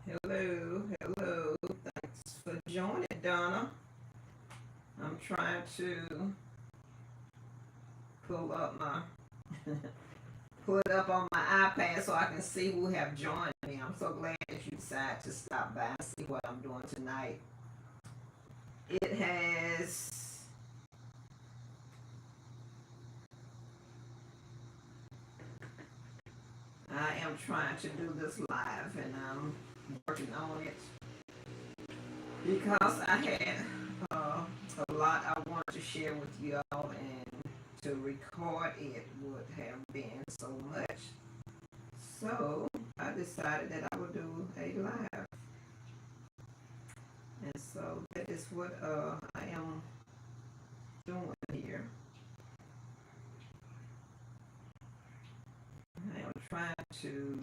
Hello, hello. Thanks for joining, Donna. I'm trying to pull up my pull it up on my iPad so I can see who have joined me. I'm so glad that you decided to stop by and see what I'm doing tonight. It has I am trying to do this live and I'm working on it because I had a lot I wanted to share with you all, and to record it would have been so much. So I decided that I would do a live, and so that is what I am doing here. I am trying to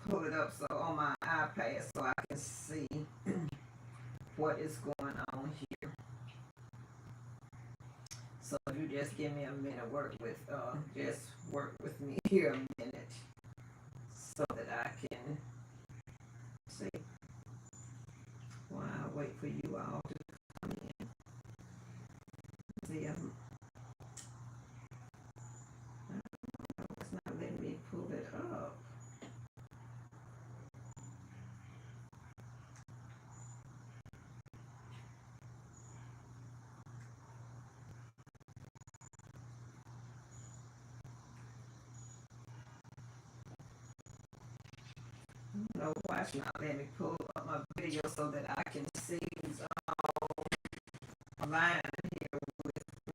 pull it up so on my iPad so I can see what is going on here. So if you just give me a minute, just work with me here a minute so that I can see while I wait for you all to come in. See, it's not letting me pull it up. No, why it's not letting me pull up my video so that I can see who's online here with me.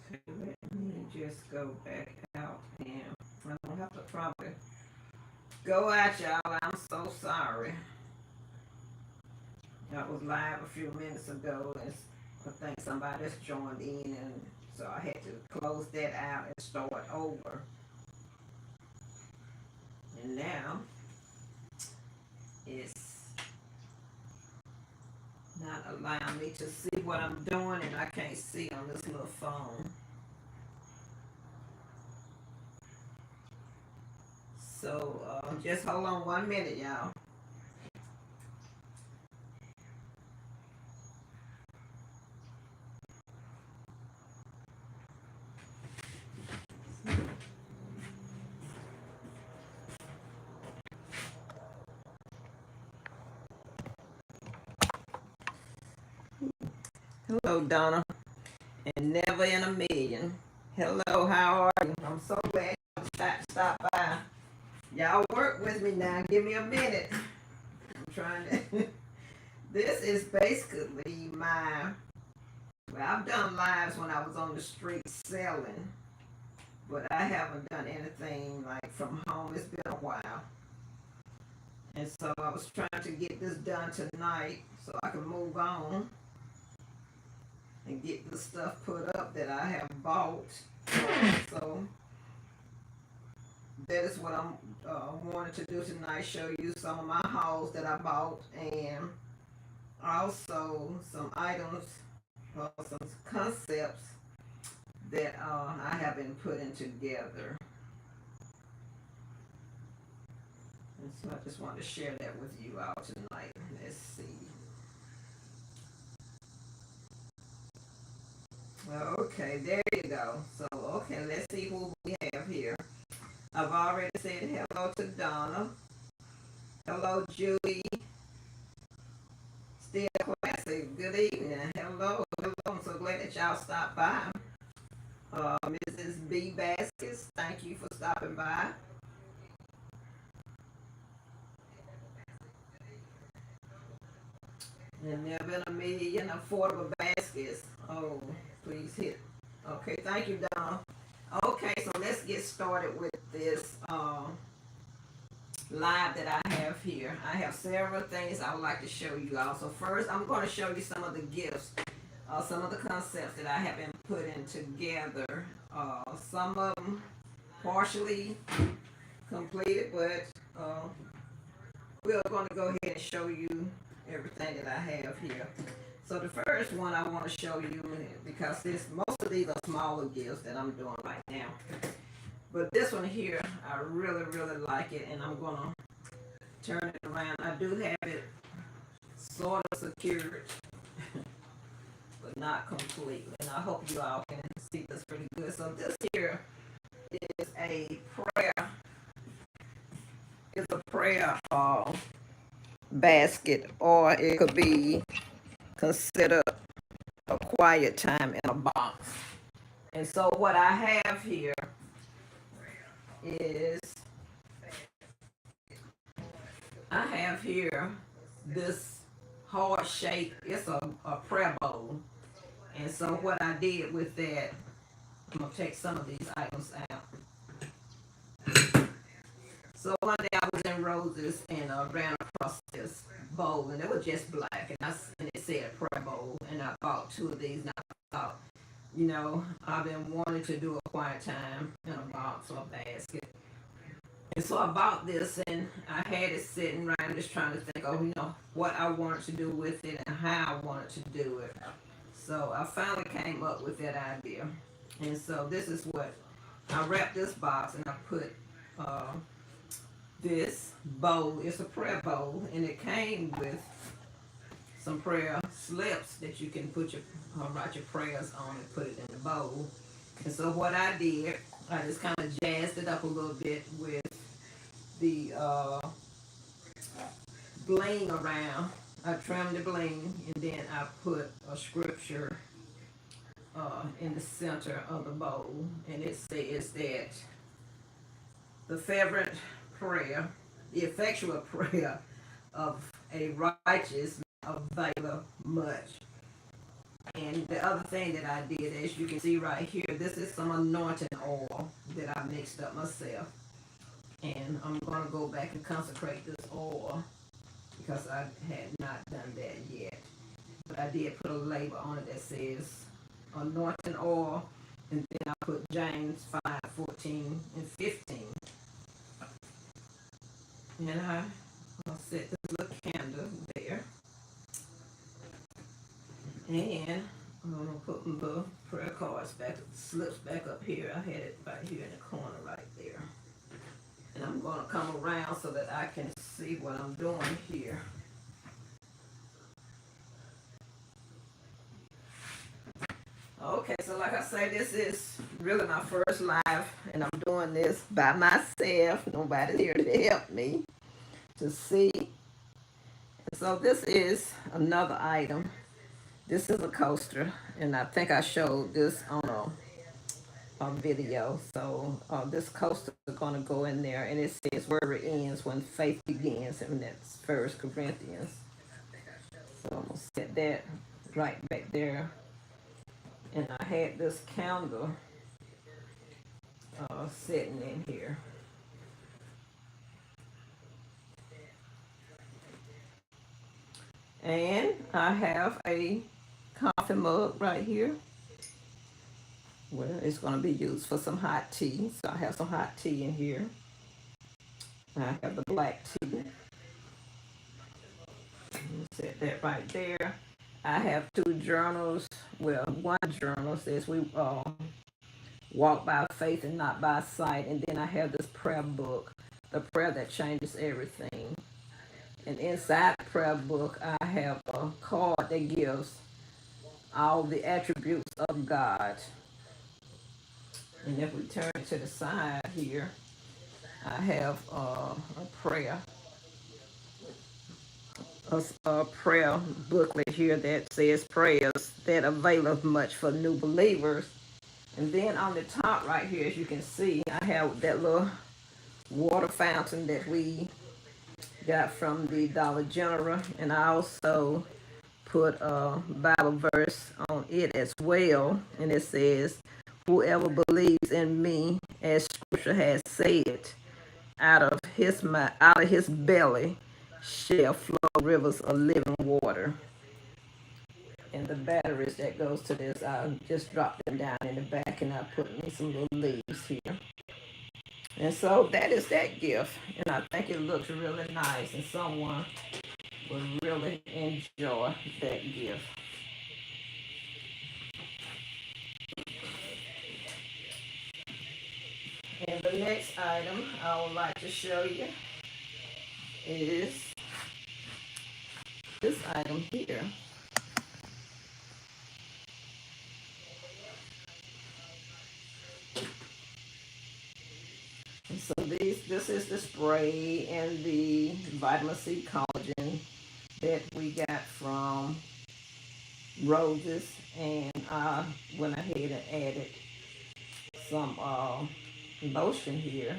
Okay, let me just go back out, and I don't have to probably go out, y'all. I'm so sorry. I was live a few minutes ago, and I think somebody just joined in, and so I had to close that out and start over. And now it's not allowing me to see what I'm doing, and I can't see on this little phone. So just hold on 1 minute, y'all. Hello, Donna. And never in a million. Hello, how are you? I'm so glad you decided to stop by. Y'all work with me now. Give me a minute. I'm trying to. This is basically well, I've done lives when I was on the street selling, but I haven't done anything like from home. It's been a while. And so I was trying to get this done tonight so I can move on and get the stuff put up that I have bought. So that is what I'm wanting to do tonight, show you some of my hauls that I bought, and also some items, some concepts that I have been putting together. And so I just wanted to share that with you all tonight. Let's see. Okay, there you go. So, okay, let's see who we have here. I've already said hello to Donna. Hello, Judy. Still classy. Good evening. Hello, hello. I'm so glad that y'all stopped by. Mrs. B. Baskets, thank you for stopping by. And there have been a million affordable baskets. Oh, please hit. Okay, thank you, Donna. Okay, so let's get started with this live that I have here. I have several things I would like to show you all. So first, I'm going to show you some of the gifts, some of the concepts that I have been putting together Some of them partially completed, but we're going to go ahead and show you everything that I have here. So the first one I want to show you, because most of these are smaller gifts that I'm doing right now. But this one here, I really, really like it, and I'm going to turn it around. I do have it sort of secured, but not completely. And I hope you all can see this pretty good. So this here is a prayer. It's a prayer basket, or it could be considered a quiet time in a box. And so what I have here is I have here this heart shape. It's a prayer bowl. And so what I did with that, I'm going to take some of these items out. So one day I was in Roses and ran across this bowl, and it was just black, and it said prayer bowl, and I bought two of these, and I thought, you know, I've been wanting to do a quiet time in a box or a basket. And so I bought this, and I had it sitting right. I'm just trying to think of, you know, what I wanted to do with it and how I wanted to do it. So I finally came up with that idea. And so this is what I wrapped this box, and I put this bowl. It's a prayer bowl, and it came with some prayer slips that you can put your write your prayers on and put it in the bowl. And so what I did, I just kind of jazzed it up a little bit with the bling around. I trimmed the bling, and then I put a scripture in the center of the bowl, and it says that the fervent prayer, the effectual prayer of a righteous availeth much. And the other thing that I did, as you can see right here, this is some anointing oil that I mixed up myself. And I'm going to go back and consecrate this oil because I had not done that yet. But I did put a label on it that says anointing oil, and then I put James 5:14 and 15. And I'll set this little candle there. And I'm going to put the prayer cards back, slips back up here. I had it right here in the corner right there. And I'm going to come around so that I can see what I'm doing here. Okay, so like I say, this is really my first live, and I'm doing this by myself. Nobody's here to help me to see. So this is another item. This is a coaster, and I think I showed this on a video. So this coaster is going to go in there, and it says where it ends when faith begins, and that's 1 Corinthians. So I'm going to set that right back there. And I had this candle sitting in here. And I have a coffee mug right here. Well, it's going to be used for some hot tea. So I have some hot tea in here. I have the black tea. Set that right there. I have two journals. Well, one journal says we walk by faith and not by sight. And then I have this prayer book, the prayer that changes everything. And inside the prayer book, I have a card that gives all the attributes of God. And if we turn to the side here, I have a prayer booklet here that says prayers that availeth much for new believers. And then on the top right here, as you can see, I have that little water fountain that we got from the Dollar General, and I also put a Bible verse on it as well, and it says, whoever believes in me, as scripture has said, out of his belly shall flow rivers of living water. And the batteries that goes to this, I just dropped them down in the back and I put me some little leaves here. And so that is that gift. And I think it looks really nice and someone will really enjoy that gift. And the next item I would like to show you is this item here. And so this is the spray and the vitamin C collagen that we got from Roses, and I went ahead and added some lotion here.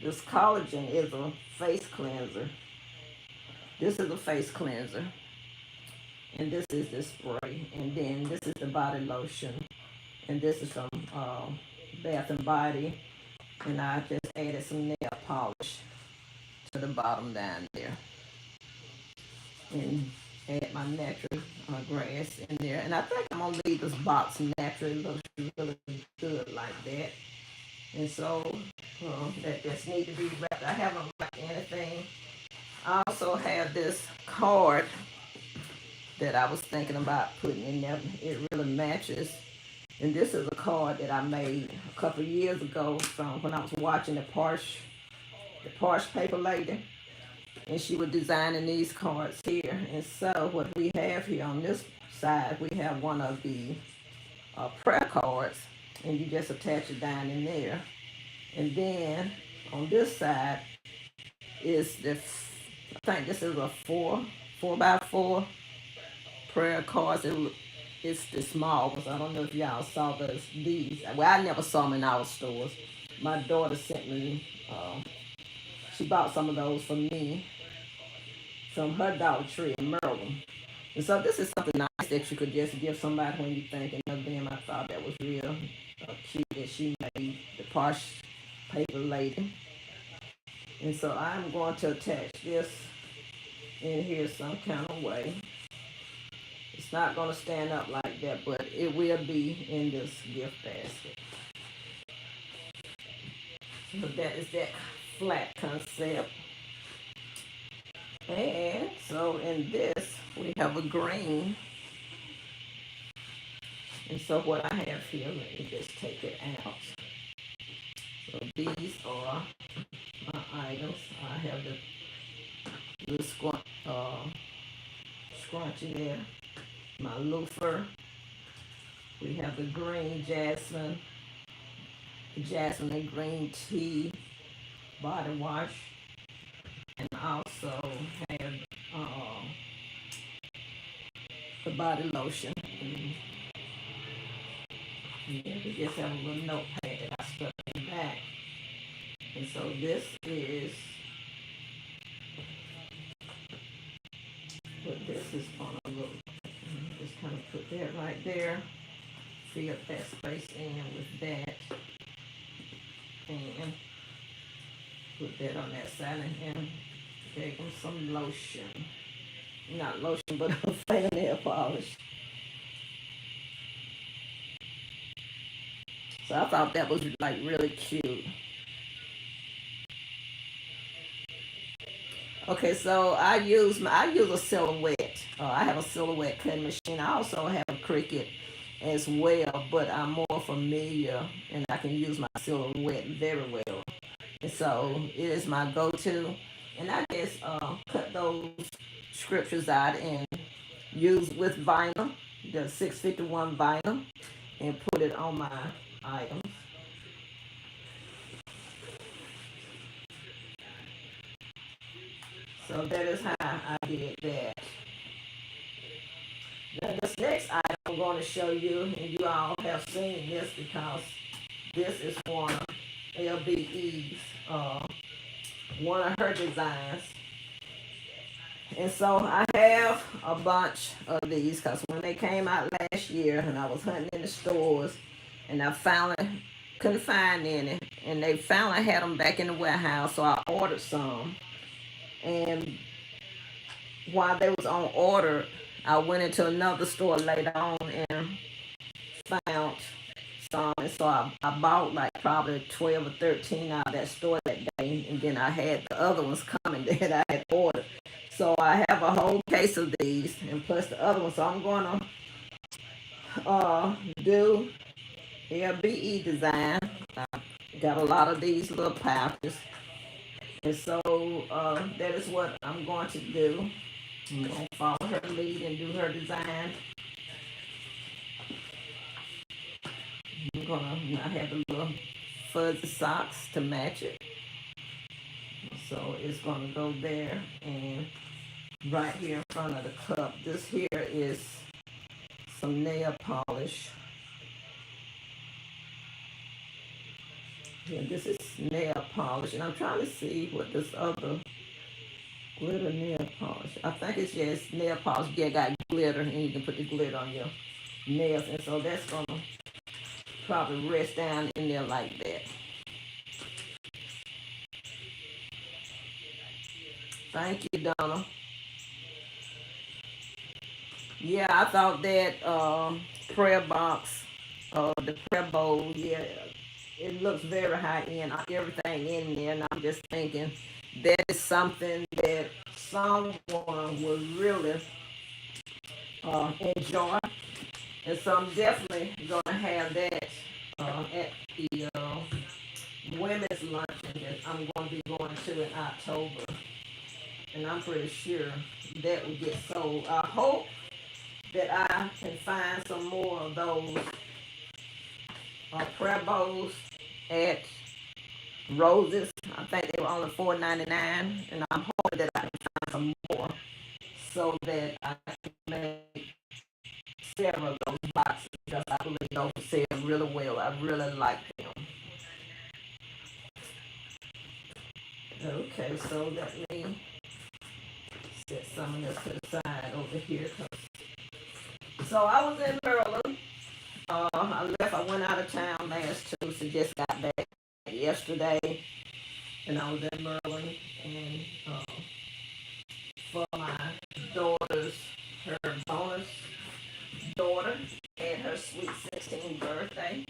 This collagen is a face cleanser. This is a face cleanser, and this is the spray, and then this is the body lotion, and this is from Bath and Body, and I just added some nail polish to the bottom down there, and add my natural grass in there, and I think I'm gonna leave this box natural. It looks really good like that, and so that just need to be wrapped. I haven't wrapped anything. I also have this card that I was thinking about putting in there. It really matches. And this is a card that I made a couple of years ago from when I was watching the Porsche paper lady. And she was designing these cards here. And so what we have here on this side, we have one of the prayer cards. And you just attach it down in there. And then on this side is I think this is a 4x4 prayer cards. It's the small ones. I don't know if y'all saw these. Well, I never saw them in our stores. My daughter sent me, she bought some of those for me from her Dollar Tree in Maryland. And so this is something nice that you could just give somebody when you're thinking of them. I thought that was real cute that she made, the Porsche paper lady. And so I'm going to attach this in here some kind of way. It's not going to stand up like that, but it will be in this gift basket. So that is that flat concept. And so in this, we have a green. And so what I have here, let me just take it out. So these are my items. I have the scrunchie there. My loofah. We have the green jasmine and green tea body wash, and also have the body lotion. And yeah, we just have a little notepad that I stuck in the back. And so this is what this is on a little. Just kind of put that right there. Fill that space in with that. And put that on that side and gave them some lotion. Not lotion, but a fingernail polish. So I thought that was like really cute. Okay, so I use a silhouette. I have a silhouette cutting machine. I also have a Cricut as well, but I'm more familiar and I can use my silhouette very well. And so it is my go-to. And I just cut those scriptures out and use with vinyl, the 651 vinyl, and put it on my items. So that is how I did that. Now this next item I'm going to show you, and you all have seen this because this is one of LBE's, one of her designs. And so I have a bunch of these because when they came out last year and I was hunting in the stores and I finally couldn't find any, and they finally had them back in the warehouse, so I ordered some. And while they was on order, I went into another store later on and found some, and so I bought like probably 12 or 13 out of that store that day, and then I had the other ones coming that I had ordered. So I have a whole case of these, and plus the other ones. So I'm going to do LBE design. I got a lot of these little pouches, and so that is what I'm going to do. I'm going to follow her lead and do her design. I'm going to have the little fuzzy socks to match it. So it's going to go there, and right here in front of the cup. This here is some nail polish. Yeah, this is nail polish, and I'm trying to see what this other glitter nail polish. I think it's just nail polish. Yeah, got glitter, and you can put the glitter on your nails, and so that's gonna probably rest down in there like that. Thank you, Donna. Yeah, I thought that prayer box, the prayer bowl, yeah, it looks very high end. Everything in there, and I'm just thinking that is something that someone would really enjoy, and so I'm definitely gonna have that at the women's luncheon that I'm going to be going to in October, and I'm pretty sure that will get sold. I hope that I can find some more of those prayer bowls at Roses. I think they were only $4.99, and I'm hoping that I can find some more so that I can make several of those boxes, because I believe those sell really well. I really like them. Okay, so let me set some of this to the side over here. So I was in Maryland. I went out of town last Tuesday, just got back yesterday, and I was in Maryland, and for my daughter's, her bonus daughter had her sweet 16th birthday,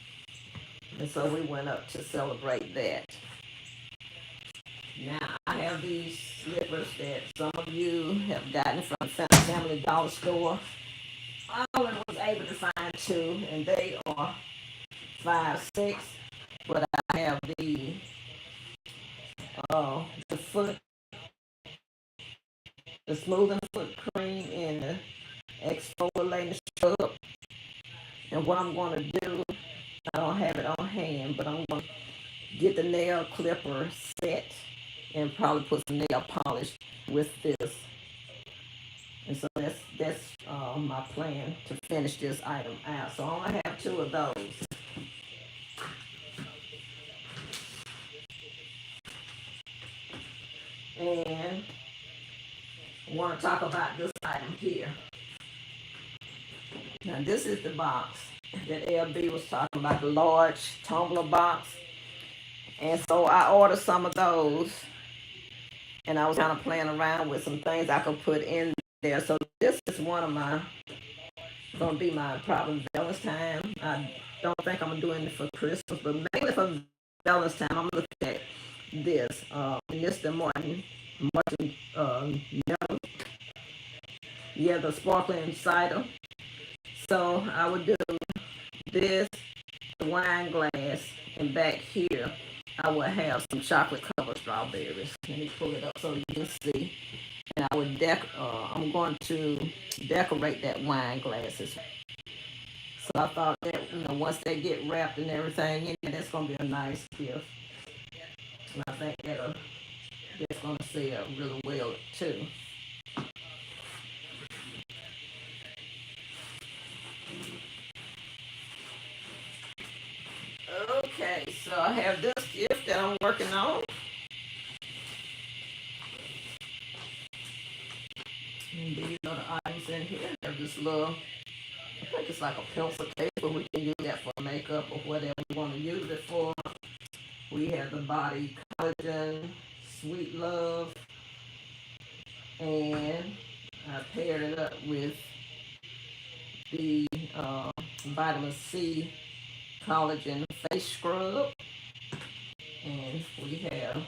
and so we went up to celebrate that. Now, I have these slippers that some of you have gotten from Family Dollar Store. I only was able to find two, and they are 5'6", but I have the foot, the smoothing foot cream and the exfoliating scrub. And what I'm going to do, I don't have it on hand, but I'm going to get the nail clipper set and probably put some nail polish with this. And so that's my plan to finish this item out. So I only have two of those. And I want to talk about this item here. Now this is the box that LB was talking about, the large tumbler box. And so I ordered some of those, and I was kind of playing around with some things I could put in there. So this is one of my, gonna be my probably Valentine's. I don't think I'm gonna do anything for Christmas, but mainly for Valentine's, I'm looking at this. Mr. Martin, Melon. Yeah, the sparkling cider. So I would do this, the wine glass, and back here I would have some chocolate covered strawberries. Let me pull it up so you can see. And I would I'm going to decorate that wine glasses. So I thought that, once they get wrapped and everything in there, that's gonna be a nice gift. And I think that's gonna sell really well too. Okay, so I have this gift that I'm working on. And these are the items in here. There's this little, I think it's like a pencil case, but we can use that for makeup or whatever we want to use it for. We have the body collagen, sweet love, and I paired it up with the vitamin C collagen face scrub, and we have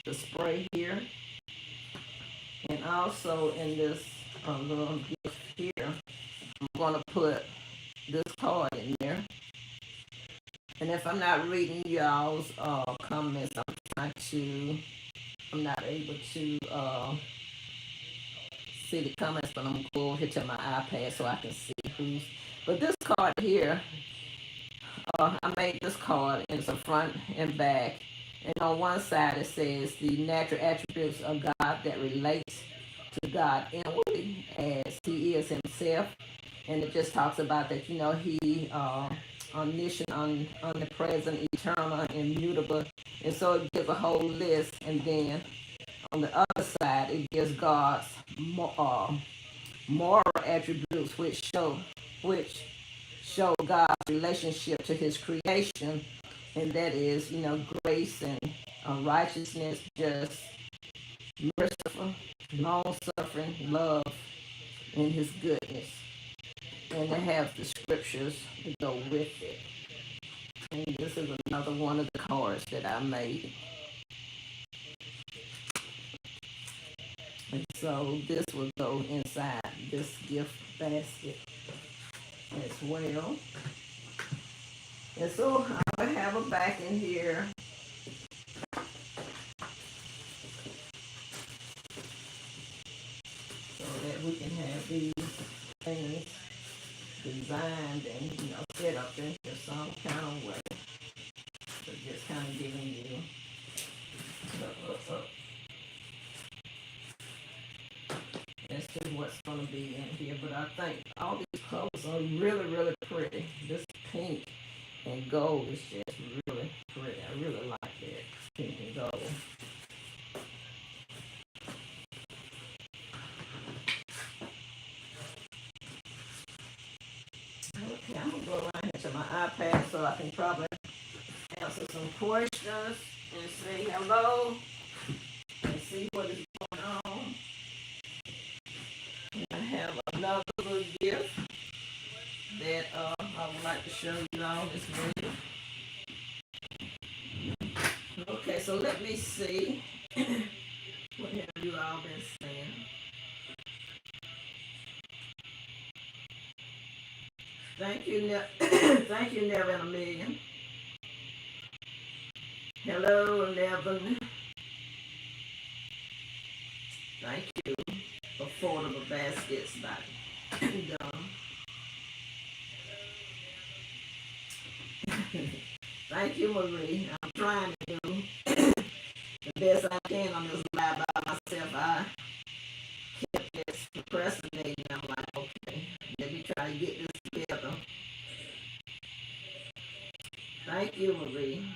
the spray here, and also in this little gift here, I'm going to put this card in there. And if I'm not reading y'all's comments, I'm not able to see the comments, but I'm going to go over here to my iPad so I can see who's. But this card here, I made this card, and it's a front and back. And on one side it says the natural attributes of God that relates to God inwardly as He is Himself. And it just talks about that, He omniscient, omnipresent, eternal, immutable. And so it gives a whole list. And then on the other side, it gives God's moral attributes, which show God's relationship to His creation, and that is, grace and righteousness, just merciful, long suffering, love, and His goodness. And it has the scriptures to go with it. And this is another one of the cards that I made. And so this will go inside this gift basket as well. And so I will have a back in here. So that we can have these things designed and, set up in some kind of way. So just kind of giving you as to what's going to be in here. But I think all these colors are really, really pretty. This pink and gold is just really pretty. I really like that, pink and gold. Okay, I'm going to go around here to my iPad so I can probably answer some questions and say hello and see what is going on. And I have another little gift that I would like to show you all this video. Okay, so let me see. What have you all been saying? Thank you, thank you, Never in a Million. Hello, Nevin. Thank you. Affordable Baskets by Donna. Thank you, Marie. I'm trying to do the best I can on this live by myself. I kept this procrastinating. I'm like, okay, let me try to get this together. Thank you, Marie.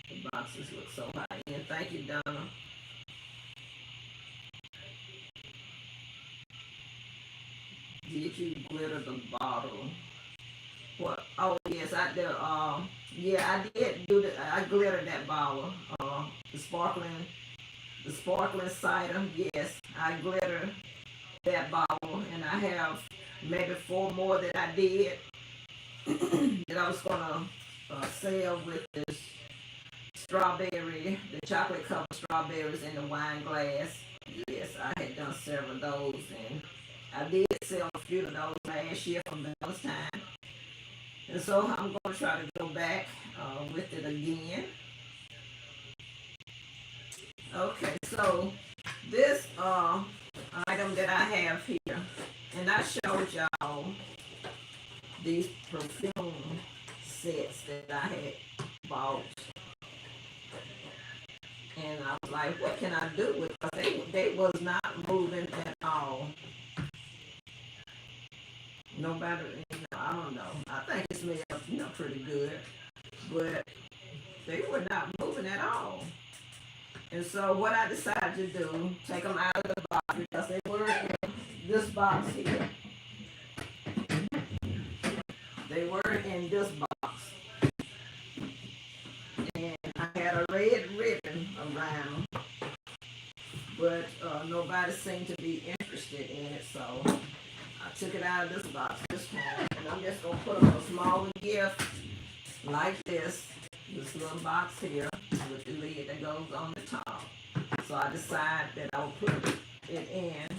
The boxes look so high. And thank you, Donna. Did you glitter the bottle? What? Oh yes, I did. Yeah, I did do that. I glittered that bottle. The sparkling cider. Yes, I glittered that bottle, and I have maybe 4 more that I did that I was gonna sell with this strawberry, the chocolate covered strawberries in the wine glass. Yes, I had done several of those, and I did sell a few of those last year from Valentine's time. And so I'm going to try to go back with it again. Okay, so this item that I have here, and I showed y'all these perfume sets that I had bought. And I was like, what can I do with it? They was not moving at all. No matter, I don't know. I think it smells, pretty good. But they were not moving at all. And so what I decided to do, take them out of the box because they were in this box here. They were in this box. And I had a red ribbon around. But nobody seemed to be interested in it, so I took it out of this box this time, and I'm just gonna put them in a smaller gift like this little box here with the lid that goes on the top. So I decided that I would put it in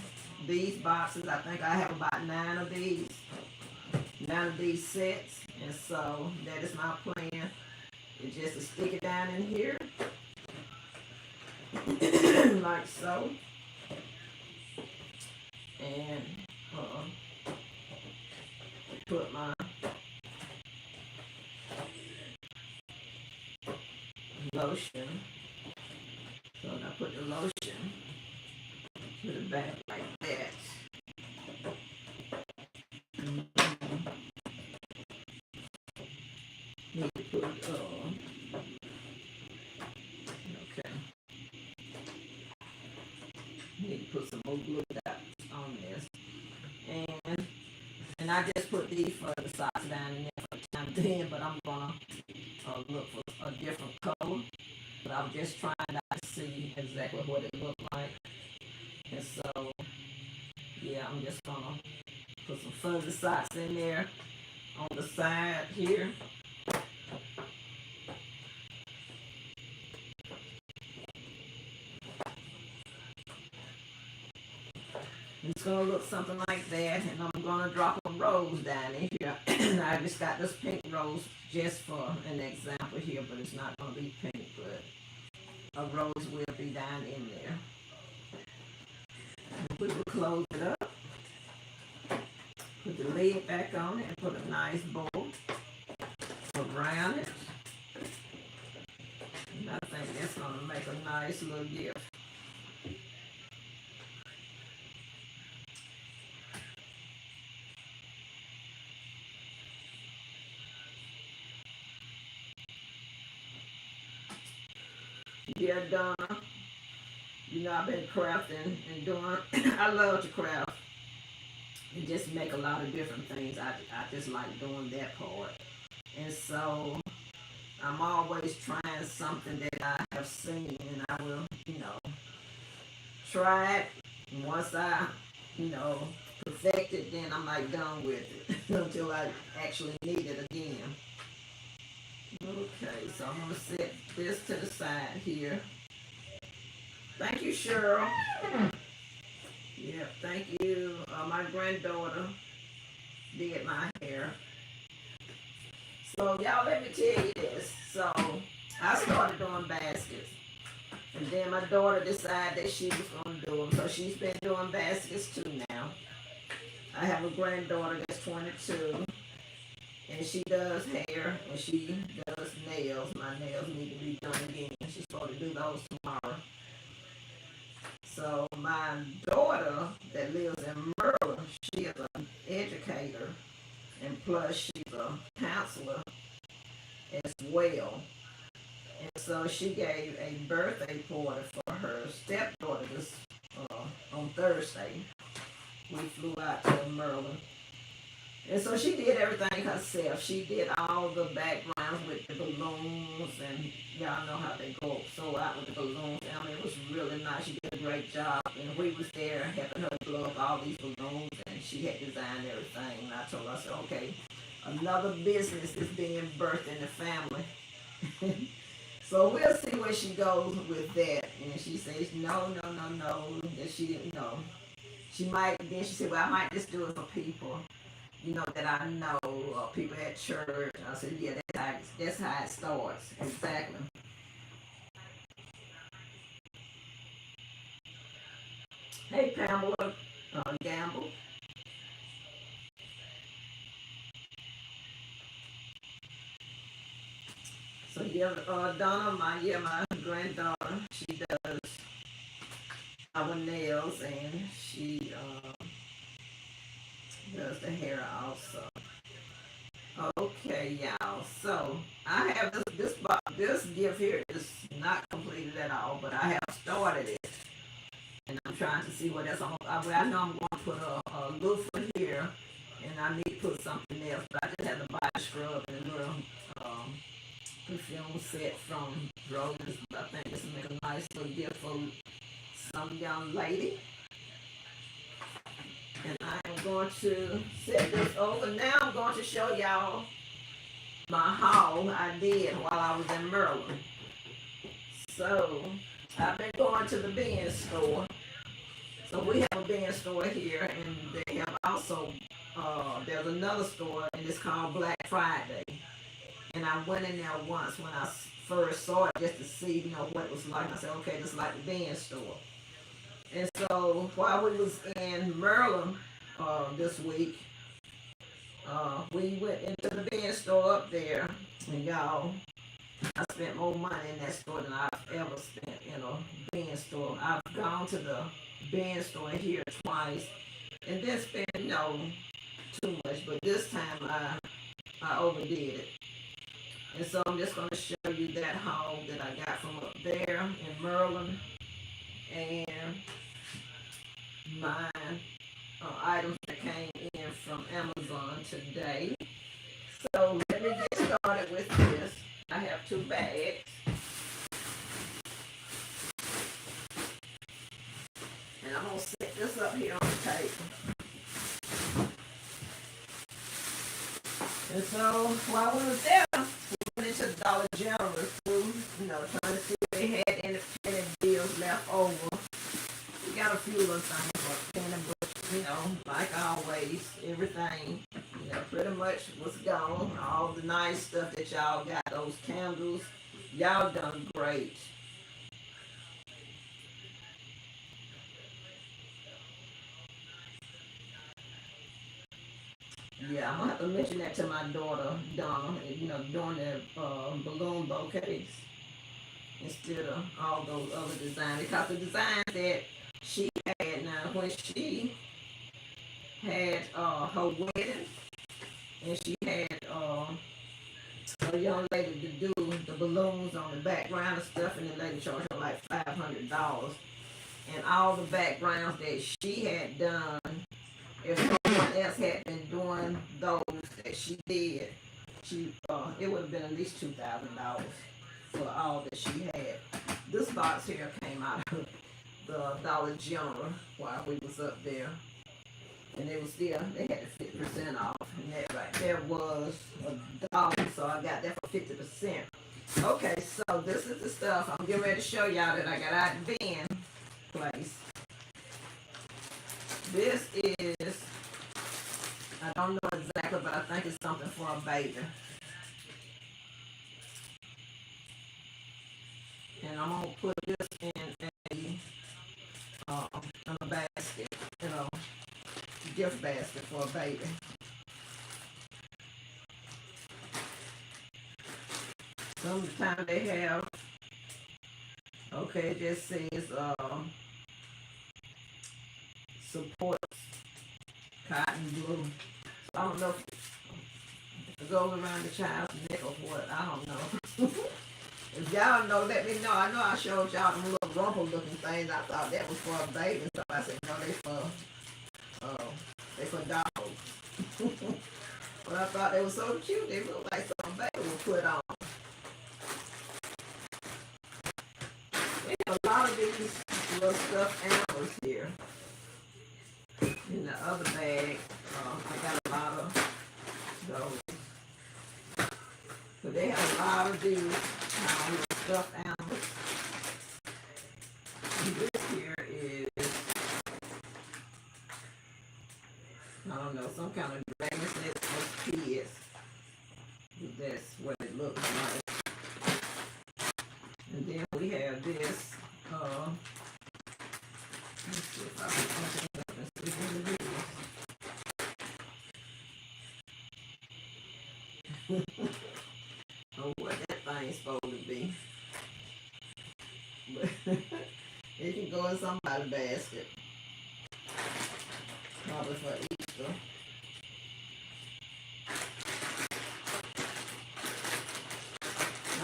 these boxes. I think I have about 9 of these sets, and so that is my plan. It's just to stick it down in here like so, and put my lotion. So I put the lotion to the back like that. Need to put okay. Need to put some more glue dots on this, and I just put these for the socks down in there for the time being. But I'm gonna look for a different color. But I'm just trying out to see exactly what it looked like. And so, yeah, I'm just gonna put some fuzzy socks in there on the side here. It's gonna look something like that, and I'm gonna drop a rose down in here. I just got this pink rose just for an example here, but it's not gonna be pink, but a rose will be down in there. We will close it up, put the lid back on it, and put a nice bow around it. And I think that's gonna make a nice little gift. Dear Donna, you know I've been crafting and doing, I love to craft and just make a lot of different things. I just like doing that part. And so I'm always trying something that I have seen, and I will, try it. And once I, perfect it, then I'm like done with it until I actually need it again. Okay, so I'm going to set this to the side here. Thank you, Cheryl. Yeah, thank you. My granddaughter did my hair. So, y'all, let me tell you this. So, I started doing baskets. And then my daughter decided that she was going to do them. So, she's been doing baskets too now. I have a granddaughter that's 22. And she does hair, and she does nails. My nails need to be done again. She's supposed to do those tomorrow. So my daughter that lives in Maryland, she is an educator, and plus she's a counselor as well. And so she gave a birthday party for her stepdaughter this on Thursday. We flew out to Maryland. And so she did everything herself. She did all the backgrounds with the balloons, and y'all know how they go so out with the balloons. I mean, it was really nice. She did a great job. And we was there helping her blow up all these balloons, and she had designed everything. And I told her, I said, okay, another business is being birthed in the family. So we'll see where she goes with that. And she says, no, that she didn't know. She might, then she said, well, I might just do it for people, that I know, people at church. I said, yeah, that's how it starts. Exactly. Hey, Pamela Gamble. So, yeah, Donna, my granddaughter, she does our nails, and she does the hair also. Okay, y'all. So I have this gift here is not completed at all, but I have started it, and I'm trying to see what else I know I'm going to put a loofah here, and I need to put something else. But I just have the body scrub and a little perfume set from Rose. I think this will make a nice little gift for some young lady. And I am going to set this over. Now I'm going to show y'all my haul I did while I was in Maryland. So, I've been going to the Ben's store. So we have a Ben's store here, and they have also, there's another store, and it's called Black Friday. And I went in there once when I first saw it just to see, what it was like. I said, okay, this is like the Ben's store. And so while we was in Maryland this week, we went into the Ben's store up there, and y'all, I spent more money in that store than I've ever spent in a Ben's store. I've gone to the Ben's store here twice, and then spent too much, but this time I overdid it. And so I'm just going to show you that haul that I got from up there in Maryland, and my items that came in from Amazon today. So let me get started with this. I have 2 bags. And I'm going to set this up here on the table. And so while we was there, we went into the Dollar General too, trying to see if they had any penny bills left over. We got a few little things, but penny books, like always, everything, pretty much was gone. All the nice stuff that y'all got, those candles, y'all done great. Yeah, I'm gonna have to mention that to my daughter, Donna, doing the balloon bouquets instead of all those other designs. Because the designs that she had now, when she had her wedding, and she had a young lady to do the balloons on the background and stuff, and the lady charged her like $500. And all the backgrounds that she had done, if someone else had been doing those that she did, it would have been at least $2,000 for all that she had. This box here came out of the Dollar General while we was up there, and they had 50% off, and that right there was $1, so I got that for 50%. Okay, so this is the stuff I'm getting ready to show y'all that I got out of Ben's place. This is, I don't know exactly, but I think it's something for a baby. And I'm going to put this in a basket, gift basket for a baby. Sometimes they have, it just says, supports cotton blue. So I don't know if it goes around the child's neck or what. I don't know. If y'all know, let me know. I know I showed y'all them little rumple looking things. I thought that was for a baby. So I said, no, they for dogs. But I thought they were so cute. They look like something baby would put on. They have a lot of these little stuffed animals here. In the other bag, I got a lot of those. But they have a lot of these stuffed animals. And this here is, I don't know, some kind of dragon snake for kids. That's what it looks like. And then we have this, let's see if I can open it up and see what it is. Oh, what that thing's supposed to be. But it can go in somebody's basket. Probably for Easter.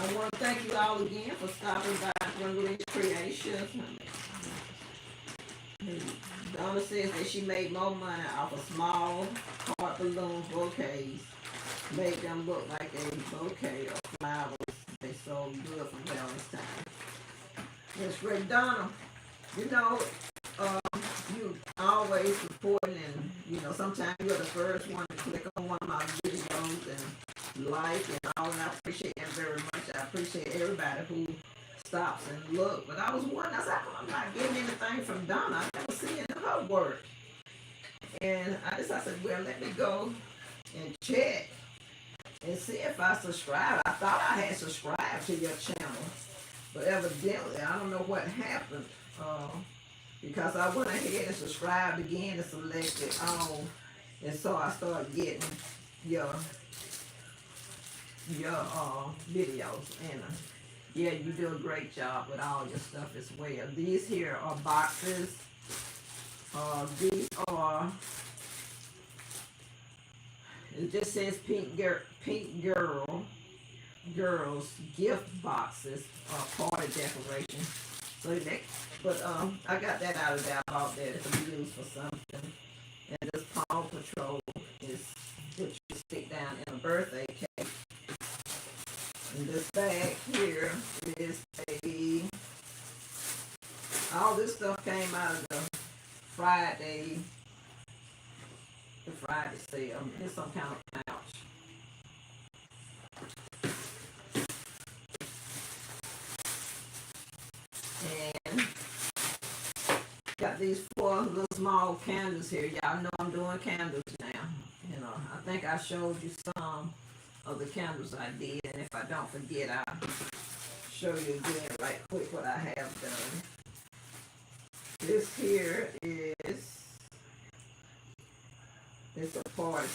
I want to thank you all again for stopping by Brenda Creations. Donna says that she made more money off of small heart balloon bouquets. Made them look like a bouquet of flowers. They so good for Valentine's. Miss Donna, You know, you always supporting, and sometimes you're the first one to click on one of my videos and like and all, and I appreciate that very much. I appreciate everybody who stops and look. But I was wondering, I said, I'm not getting anything from Donna. I never seeing her work. And I said, well, let me go and check and see if I subscribe. I thought I had subscribed to your channel, but evidently I don't know what happened. Because I went ahead and subscribed again and selected all, and so I started getting your videos. And yeah, you do a great job with all your stuff as well. These here are boxes. These are, it just says pink girls gift boxes, party decoration. So that, but I got that out of there. I bought that to be used for something. And this Paw Patrol is what you stick down in a birthday cake. And this bag here is all this stuff came out of the Friday sale. It's some kind of pouch. And got these 4 little small candles here. Y'all know I'm doing candles now. I think I showed you some of the candles I did, and if I don't forget, I'll show you again right quick what I have done. This here is, it's a party,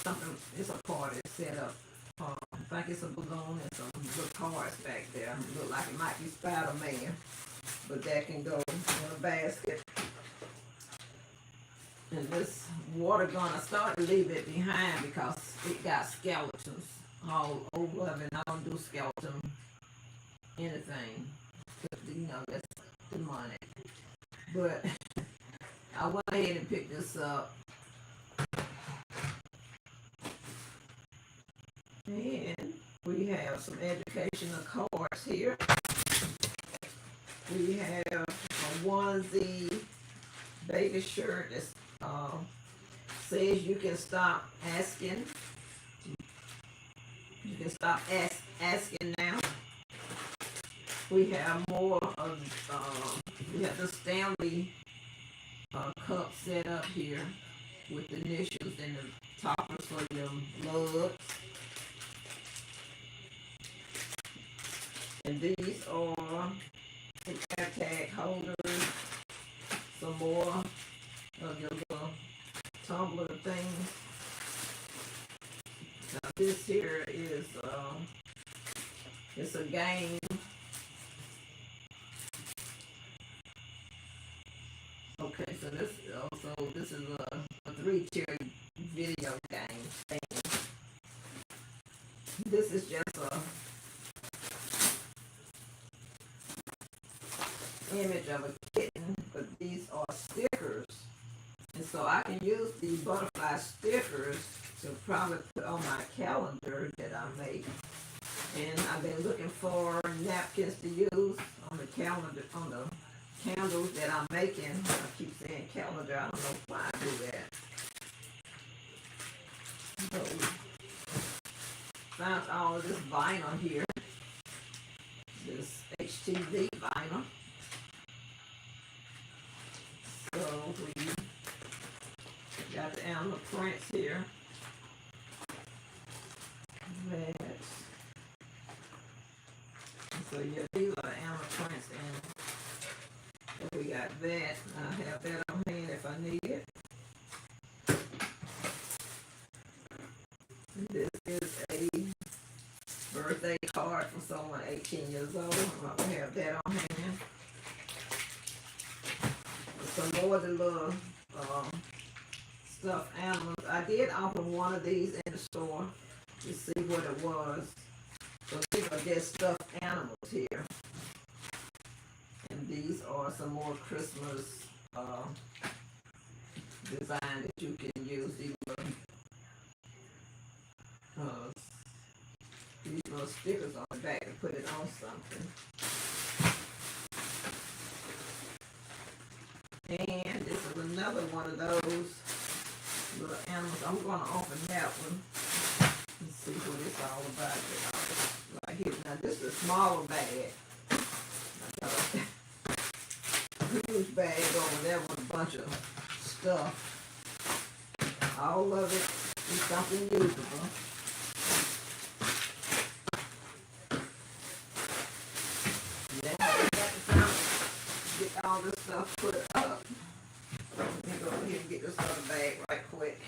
it's a party set up. I think it's a balloon and some little cards back there. It look like it might be Spider-Man, but that can go in a basket. And this water gun, I started to leave it behind because it got skeletons all over it, and I don't do skeleton anything. That's demonic. But I went ahead and picked this up. And we have some educational cards here. We have a onesie baby shirt that says you can stop asking. You can stop asking now. We have more of, we have the Stanley cup set up here with the initials and the toppers for your mugs. And these are the tag holders, some more of your little tumbler things. Now this here is, it's a game. Okay, so this is a 3-tier video game thing. This is just a image of a kitten, but these are stickers. And so I can use the butterfly stickers to probably put on my calendar that I make. And I've been looking for napkins to use on the calendar, on the candles that I'm making. I keep saying calendar, I don't know why I do that. So, found all of this vinyl here. This HTV vinyl. So we got the animal prints here. So yeah, these are the animal prints, and we got that. I have that on hand if I need it. This is a birthday card from someone 18 years old. I'm gonna have that on hand. Some more of the little stuffed animals. I did open one of these in the store to see what it was. So these are just stuffed animals here. And these are some more Christmas design that you can use. These little stickers on the back to put it on something. one of those little animals. I'm gonna open that one and see what it's all about. Right here. Now this is a smaller bag. I got a huge bag over there with a bunch of stuff. All of it is something usable. Now I got to get all this stuff put up. Let me go ahead and get this other bag right quick.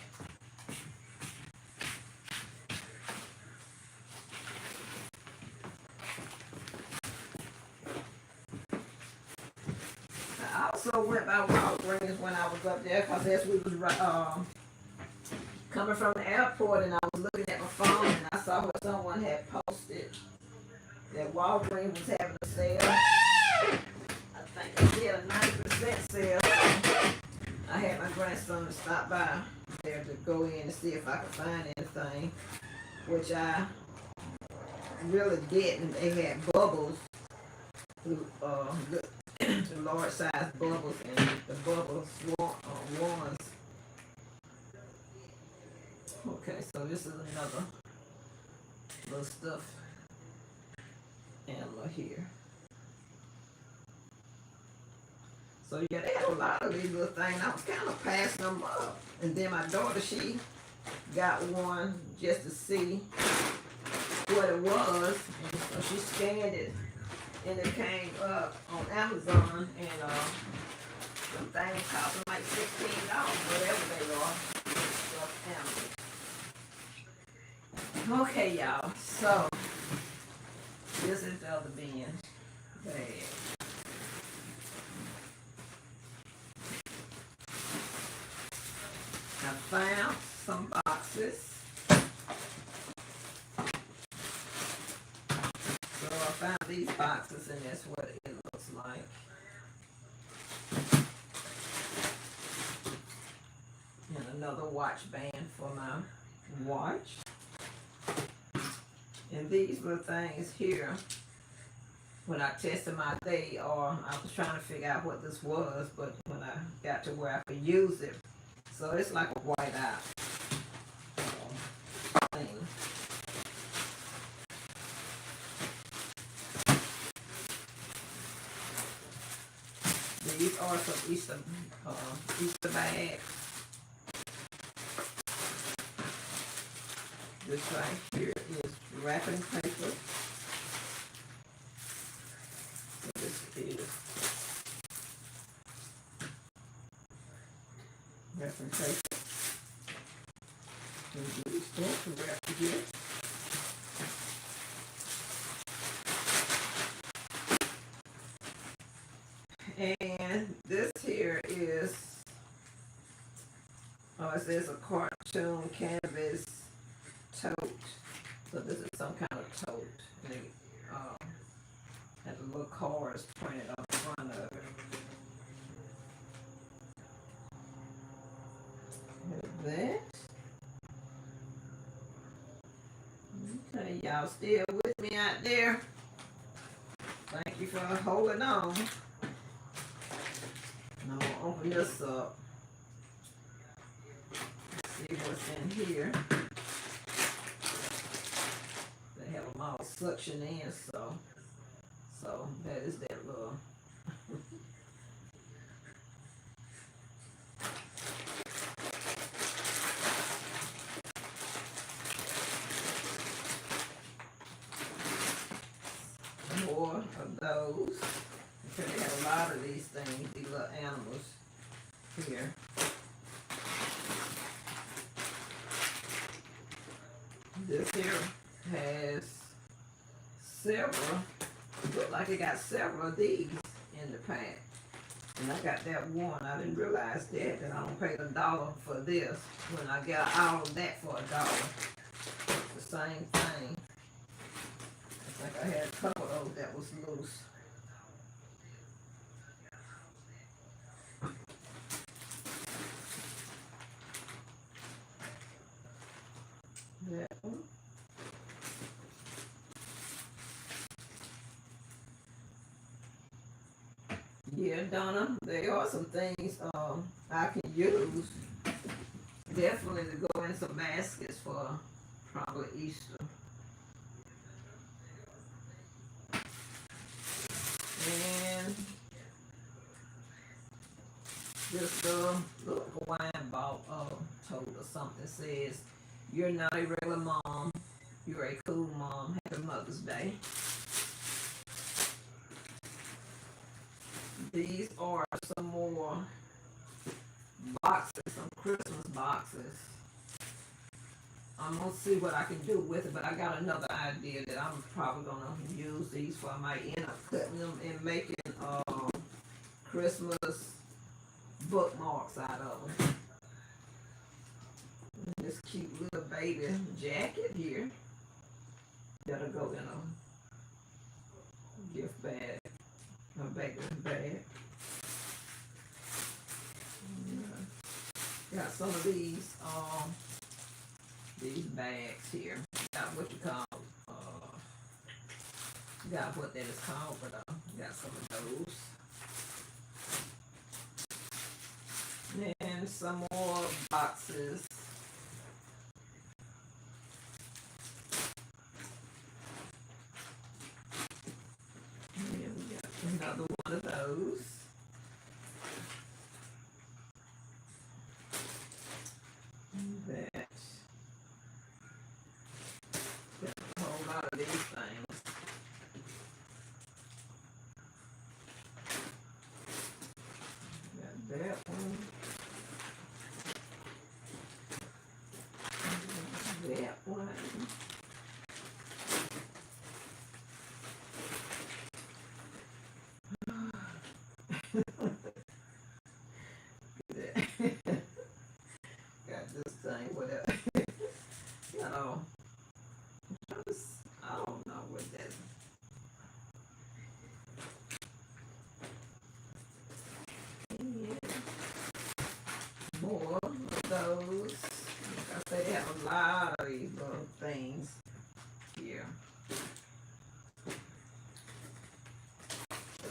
I also went by Walgreens when I was up there because as we was coming from the airport and I was looking at my phone and I saw what someone had posted that Walgreens was having a sale. I think they did a 90% sale. I had my grandson to stop by there to go in and see if I could find anything, which I really didn't. They had bubbles, the large size bubbles, and the bubbles ones. Okay, so this is another little stuff animal here. So yeah, they had a lot of these little things. I was kind of passing them up. And then my daughter, she got one just to see what it was. And so she scanned it and it came up on Amazon, and some things cost them like $16, whatever they are. Stuffed animals. Okay, y'all. So this is the other bin bag. I found some boxes. So I found these boxes and that's what it looks like. And another watch band for my watch. And these little things here, when I tested them out, I was trying to figure out what this was, but when I got to where I could use it, so it's like a white out thing. These are some Easter bags. This right here is wrapping paper. So this is wrapping paper. And use that to wrap the gift. And this here is, it says a cartoon canvas tote. So this is some kind of tote. And it has a little cards printed on the front of it. Like that. Okay, y'all still with me out there? Thank you for holding on. And I'm gonna open this up. See what's in here. They have them all suction in, so that is that little. More of those. Okay, they have a lot of these things, these little animals here. This here has several, look like it got several of these in the pack. And I got that one. I didn't realize that I don't pay $1 for this when I got all of that for $1. It's the same thing. I think I had a couple of those that was loose. That one. Yeah, Donna, there are some things I can use definitely to go in some baskets for probably Easter. And this little Hawaiian ball told us something says, "You're not a regular mom. You're a cool mom. Happy Mother's Day." These are some more boxes, some Christmas boxes. I'm gonna see what I can do with it, but I got another idea that I'm probably gonna use these for. I might end up cutting them and making Christmas bookmarks out of them. This cute little baby jacket here that'll go in a gift bag, a baby bag. Got some of these bags here. Got what you call, got what that is called, but got some of those. And some more boxes. And we got another one of those. That. Got a whole lot of these things. Got that one. That one. Got this thing, whatever. You know, I don't know what that is. Yeah. More of those. Like I say, they have a lot of these little things here.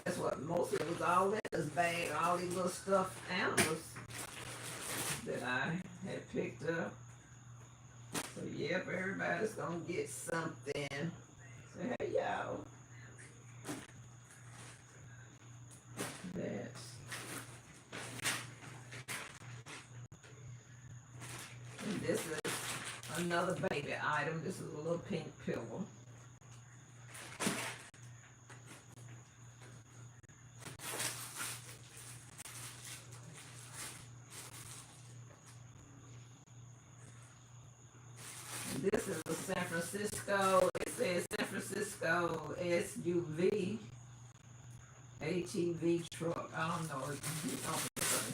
That's what most of it was all in this bag, all these little stuffed animals that I had picked up. So yep, everybody's gonna get something. So hey y'all. That's and this is another baby item. This is a little pink pillow. This is a San Francisco. It says San Francisco SUV ATV truck. I don't know. Let me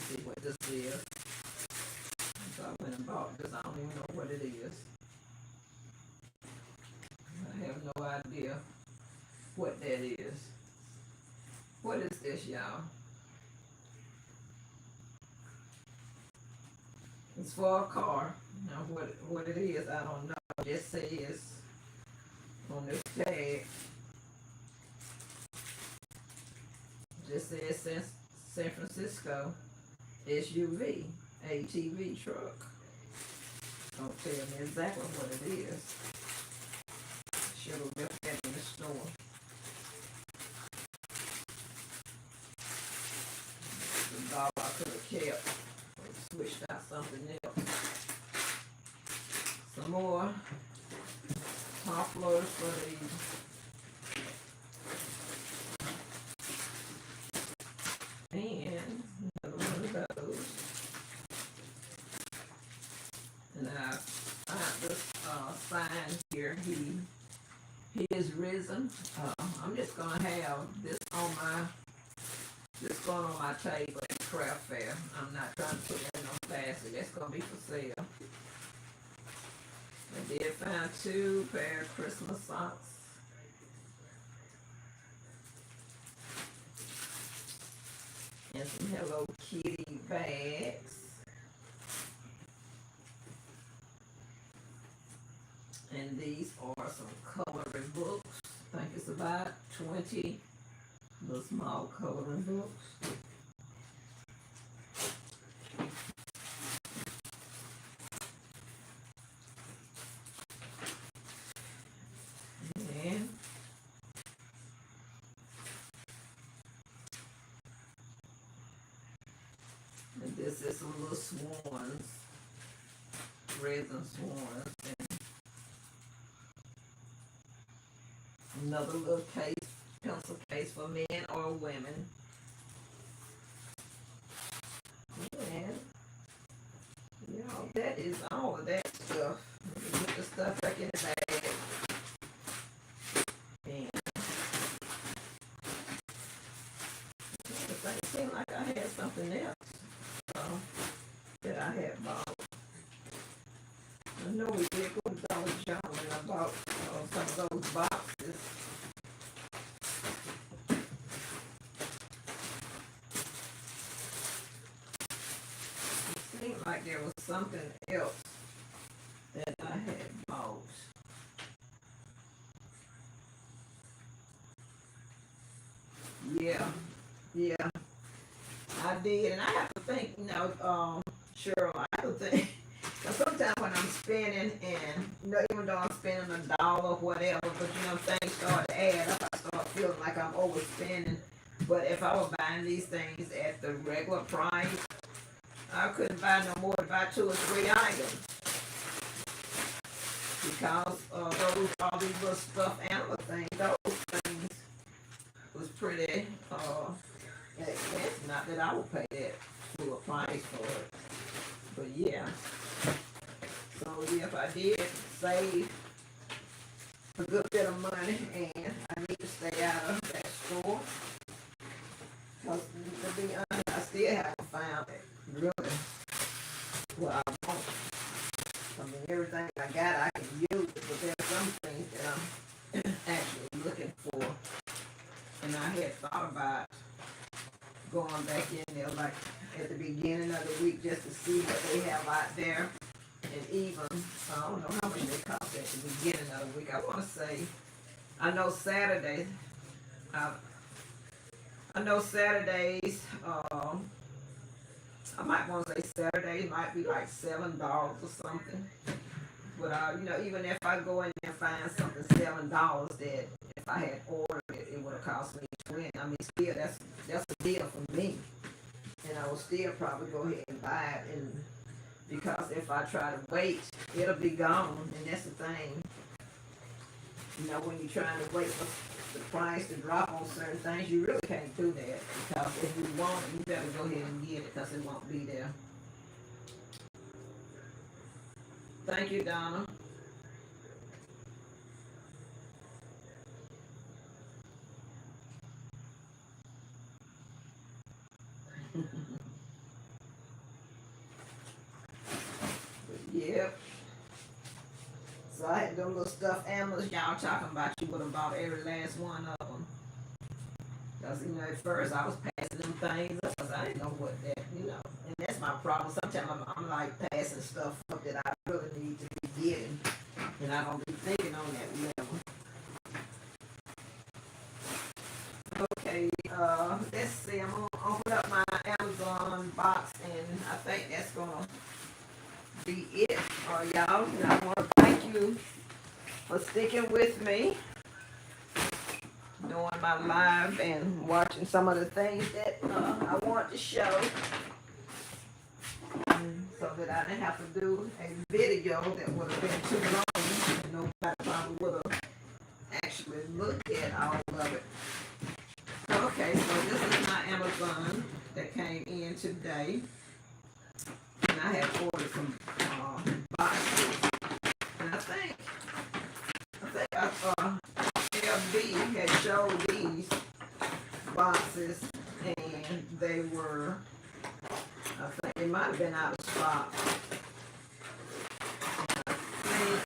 see what this is. So I went and bought this. I don't even know what it is. I have no idea what that is. What is this, y'all? It's for a car. Now what it is, I don't know. It just says on this tag. Just says San Francisco SUV ATV truck. Don't tell me exactly what it is. Should have left that in the store. The dollar I could have kept. Switched out something else. Some more poplars for these. And another one of those. And I have this sign here. He is risen. I'm just gonna have this going on my table at craft fair. I'm not trying to put it in no basket. That's gonna be for sale. I did find 2 pair of Christmas socks. And some Hello Kitty bags. And these are some coloring books. I think it's about 20 Little small coloring books. And this is some little swans, resin swans, and another little case, pencil case for men or women. And you know, that is all of that stuff. Put the stuff back in the bag. And the thing seemed like I had something else that I had bought. I know we did go to Dollar General and I bought some of those boxes. It seemed like there was something else that I had bought. Yeah, I did, and I have to think, Cheryl, I have to think. Sometimes when I'm spending, and even though I'm spending $1 or whatever, but things start to add up, I start feeling like I'm overspending. But if I were buying these things at the regular price, I couldn't buy no more than about 2 or 3 items. Because all these little stuffed animal things, those things was pretty expensive. Not that I would pay that full price for it. But yeah. So if I did save a good bit of money, and I need to stay out of that store, because to be honest, I still haven't found it really what I want. I mean, everything I got I can use, but there's some things that I'm actually looking for. And I had thought about going back in there like at the beginning of the week just to see what they have out there. And even, I don't know how much they cost at the beginning of the week. I want to say, I know Saturdays, I might want to say Saturdays might be like $7 or something. But, even if I go in there and find something $7 that if I had ordered it, it would have cost me 20. I mean, still, that's a deal for me. And I will still probably go ahead and buy it. And because if I try to wait, it'll be gone. And that's the thing. When you're trying to wait for the price to drop on certain things, you really can't do that. Because if you want it, you better go ahead and get it because it won't be there. Thank you, Donna. Yep. So I had them little stuffed animals y'all talking about. You would have bought every last one of them. Because, at first I was passing them things up because I didn't know what that, And that's my problem. Sometimes I'm like passing stuff up that I really need to be getting. And I don't be thinking on that level. Okay, let's see. I'm going to open up my Amazon box, and I think that's going to be it for y'all. And I want to thank you for sticking with me, doing my live and watching some of the things that I want to show, so that I didn't have to do a video that would have been too long and nobody probably would have actually looked at all of it. Okay, so this is my Amazon that came in today, and I have ordered some boxes, and I think LB had showed these boxes, and they were, I think they might have been out of stock. I think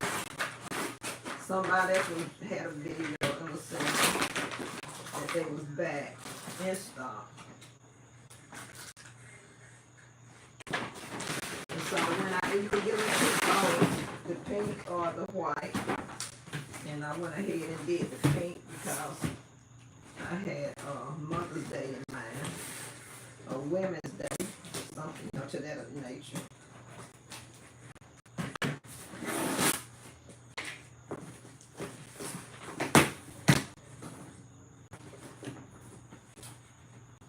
somebody else had a video and was saying that they was back in stock. And so when you could get them two colors, the pink or the white. And I went ahead and did the pink because I had Mother's Day in mind, or Women's Day, something to that nature.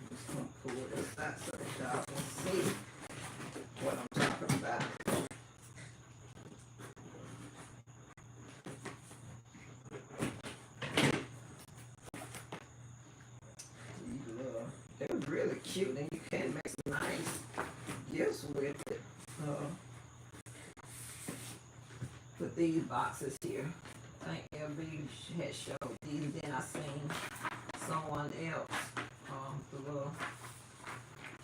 Just gonna pull this out so that y'all can see what I'm talking about. They're really cute, and you can make some nice gifts with it. With these boxes here, I think LB had showed these. Then I seen someone else the little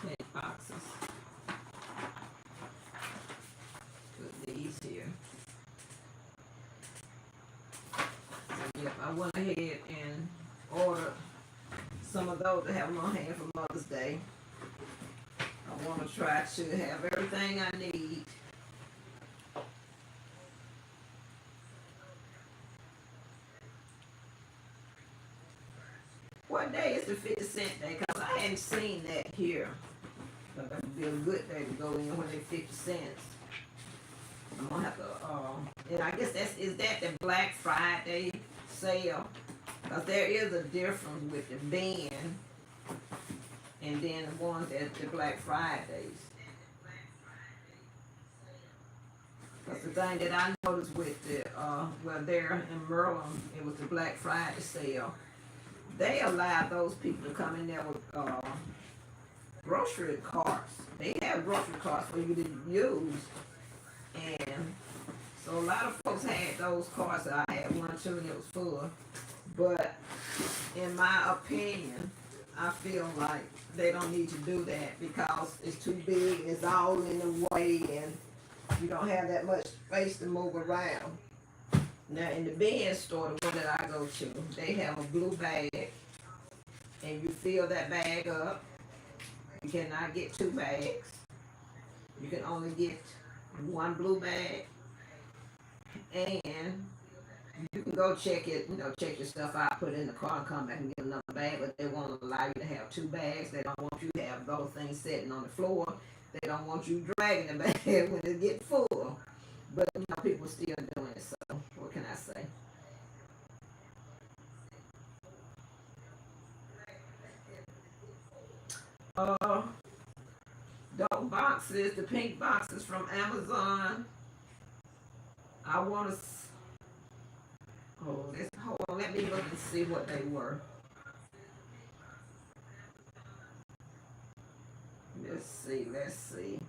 pink boxes with these here. So yep, I went ahead and ordered some of those to have them on hand for Mother's Day. I want to try to have everything I need. What day is the 50-cent day? Because I hadn't seen that here. So that would be a good day to go in when they're 50 cents. I'm going to have to, and I guess is that the Black Friday sale? Because there is a difference with the bin and then the ones at the Black Fridays. Because the thing that I noticed with the, well, there in Maryland, it was the Black Friday sale. They allowed those people to come in there with grocery carts. They have grocery carts for you to use. And so a lot of folks had those carts. I had one too, and it was full. But in my opinion, I feel like they don't need to do that because it's too big, it's all in the way, and you don't have that much space to move around. Now in the bin store, the one that I go to, they have a blue bag, and you fill that bag up. You cannot get 2 bags. You can only get 1 blue bag, and you can go check it, check your stuff out, put it in the car, and come back and get another bag, but they won't allow you to have 2 bags. They don't want you to have those things sitting on the floor. They don't want you dragging the bag when it gets full. But, people still doing it, so what can I say? Those boxes, the pink boxes from Amazon, I want to, hold on, let me look and see what they were. Let's see.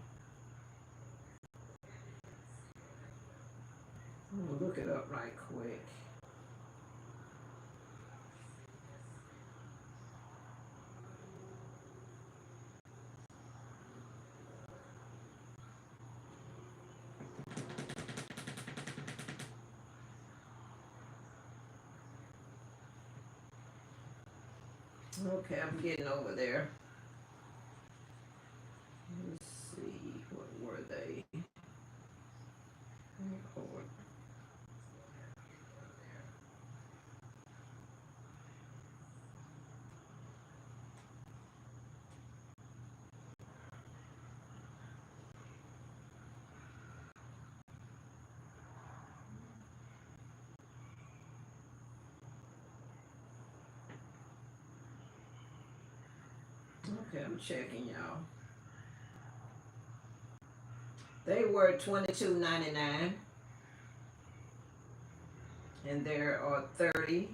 I'm gonna look it up right quick. Okay, I'm getting over there. Let's see, what were they? Okay, I'm checking, y'all. They were $22.99, and there are 30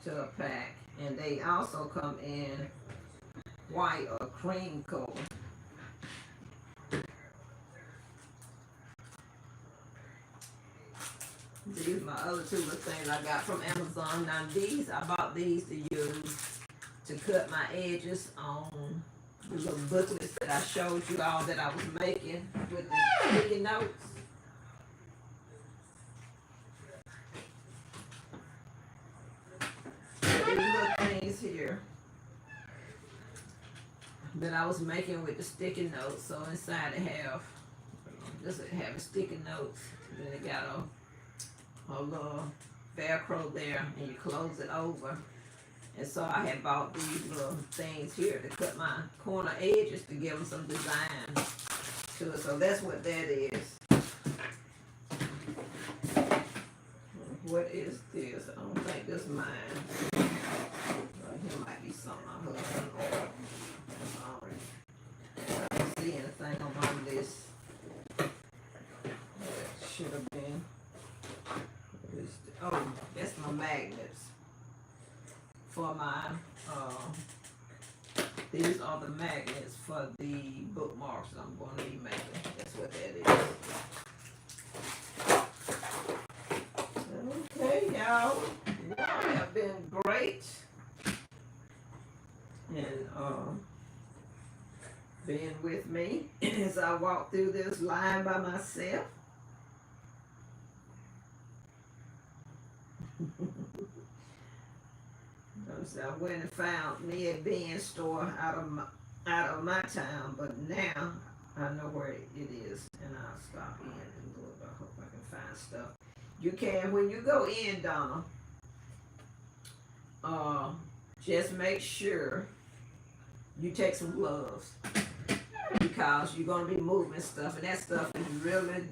to a pack, and they also come in white or cream color. These are my other 2 little things I got from Amazon. Now these, I bought these to use to cut my edges on the little booklets that I showed you all that I was making with the sticky notes. These little things here that I was making with the sticky notes. So inside they have, just having sticky notes. Then they got a little Velcro there, and you close it over. And so I had bought these little things here to cut my corner edges to give them some design to it. So that's what that is. What is this? I don't think this is mine. Here might be something my husband ordered. Sorry. I don't see anything on my list. That should have been. Oh, that's my magnets. For my, these are the magnets for the bookmarks I'm going to be making. That's what that is. Okay, y'all. Y'all have been great. And, being with me as I walk through this line by myself. So I went and found me a bean store out of my town, but now I know where it is, and I'll stop in and look. I hope I can find stuff. You can, when you go in, Donna, just make sure you take some gloves, because you're going to be moving stuff, and that stuff is really,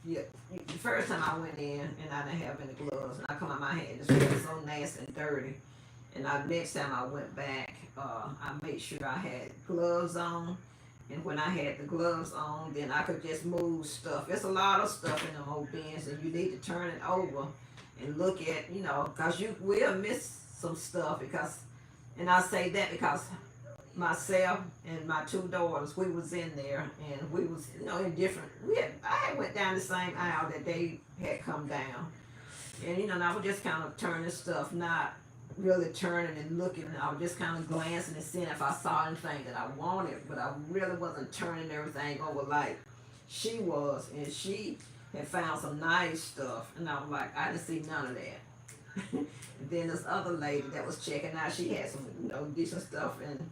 the first time I went in and I didn't have any gloves, and I come out my hand, it's really so nasty and dirty. And next time I went back, I made sure I had gloves on. And when I had the gloves on, then I could just move stuff. There's a lot of stuff in them old bins, and you need to turn it over and look at, because you will miss some stuff. And I say that because myself and my two daughters, we was in there, and we was, in different, I went down the same aisle that they had come down. And, and I was just kind of turning stuff, not really turning and looking. I was just kind of glancing and seeing if I saw anything that I wanted, but I really wasn't turning everything over like she was. And she had found some nice stuff, and I was like, I didn't see none of that. And then this other lady that was checking out, she had some decent stuff, and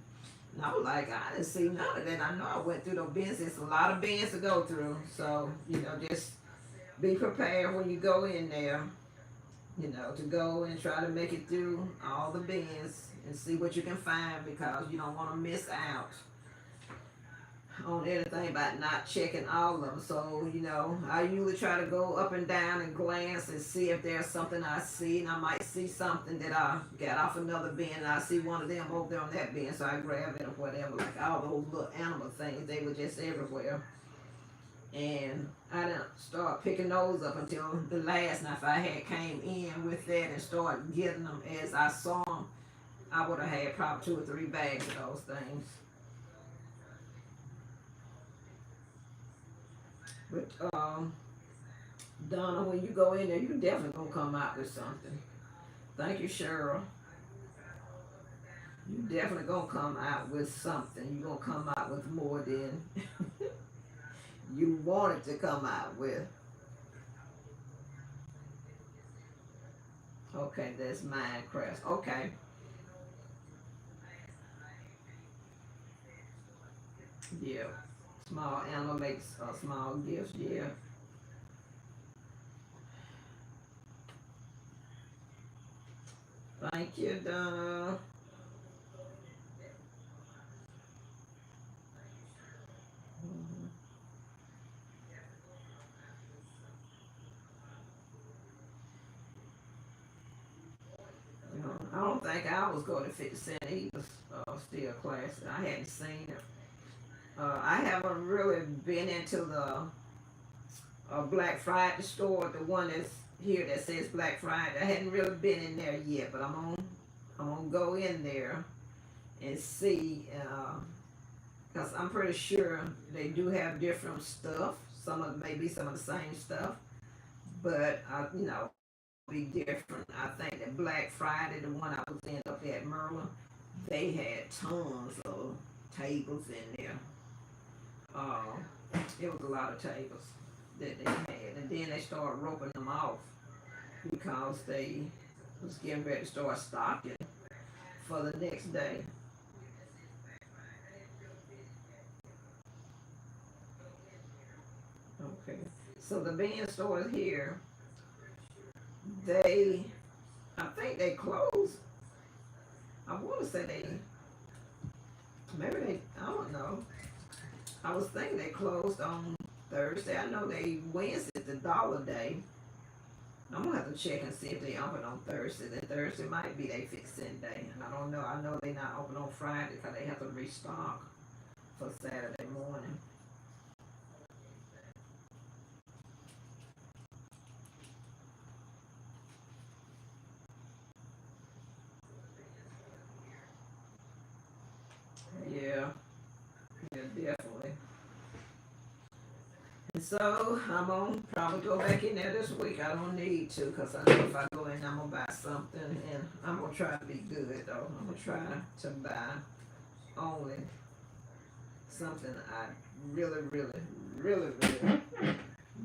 I was like, I didn't see none of that. I know I went through those bins. It's a lot of bins to go through, so just be prepared when you go in there. To go and try to make it through all the bins and see what you can find, because you don't want to miss out on anything by not checking all of them. So, I usually try to go up and down and glance and see if there's something I see, and I might see something that I got off another bin, and I see one of them over there on that bin, so I grab it or whatever. Like all those little animal things, they were just everywhere. And I didn't start picking those up until the last. Now, if I had came in with that and started getting them as I saw them, I would have had probably 2 or 3 bags of those things. But, Donna, when you go in there, you definitely gonna come out with something. Thank you, Cheryl. You definitely gonna come out with something. You're gonna come out with more than you wanted to come out with. Okay, that's Minecraft. Okay. Yeah. Small animal makes small gifts. Yeah. Thank you, Donna. I don't think I was going to 50 Cent either. Still classic. I hadn't seen it. I haven't really been into the Black Friday store, the one that's here that says Black Friday. I hadn't really been in there yet, but I'm gonna go in there and see, because I'm pretty sure they do have different stuff. Maybe some of the same stuff, but be different. I think that Black Friday, the one I was in up at Merlin, they had tons of tables in there. It was a lot of tables that they had, and then they started roping them off because they was getting ready to start stocking for the next day. Okay, so the bean stores here, I think they closed to say maybe I don't know. I was thinking they closed on Thursday. I know they Wednesday's the dollar day. I'm gonna have to check and see if they open on Thursday. Then Thursday might be their fixing day, and I don't know. I know they not open on Friday because they have to restock for Saturday morning. Yeah, yeah, definitely. And so I'm gonna probably go back in there this week. I don't need to because I know if I go in, I'm gonna buy something, and I'm gonna try to be good though. I'm gonna try to buy only something I really, really, really, really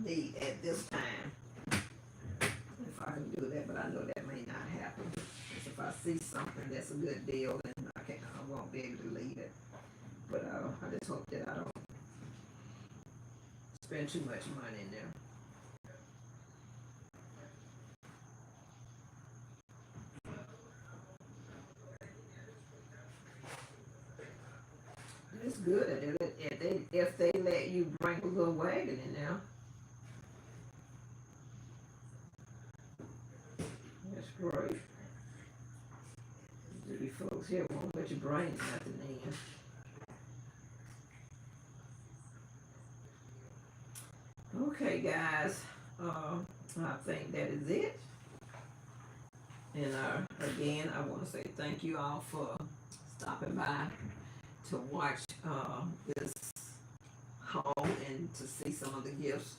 need at this time. If I can do that, but I know that may not happen. 'Cause if I see something that's a good deal, then I won't be able to leave it. But I just hope that I don't spend too much money in there. It's good if they let you bring a little wagon in there. That's great. These folks here won't let you bring nothing in. Okay, guys. I think that is it. And again, I want to say thank you all for stopping by to watch this haul and to see some of the gifts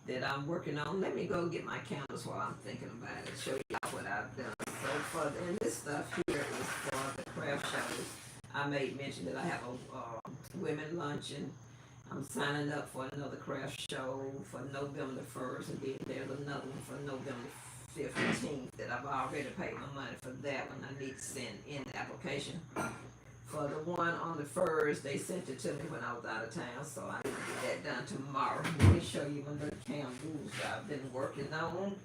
that I'm working on. Let me go get my candles while I'm thinking about it. Show y'all what I've done. So and this stuff here is for the craft shows. I made mention that I have a women luncheon. I'm signing up for another craft show for November the 1st, and then there's another one for November 15th that I've already paid my money for that one. I need to send in the application. For the one on the 1st, they sent it to me when I was out of town, so I need to get that done tomorrow. Let me show you my little candles I've been working on.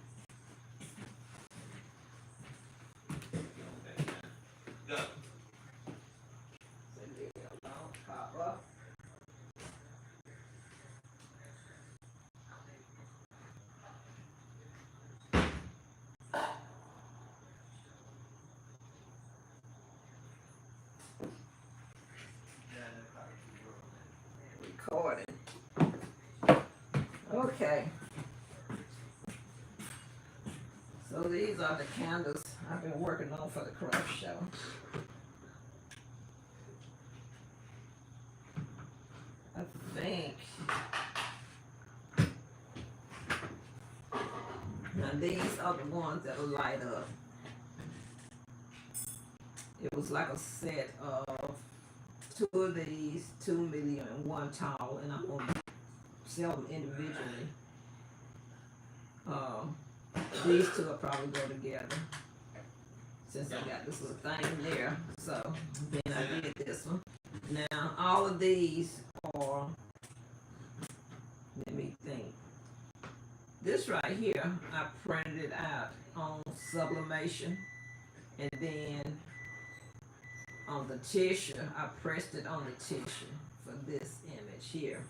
Go. Papa. Recording. Okay. So these are the candles I've been working on for the craft show. I think now these are the ones that'll light up. It was like a set of two of these, 2 million and one tall, and I'm gonna sell them individually. These two will probably go together since I got this little thing there. So then I did this one. Now all of these are, let me think. This right here, I printed it out on sublimation, and then on the tissue, I pressed it on the tissue for this image here.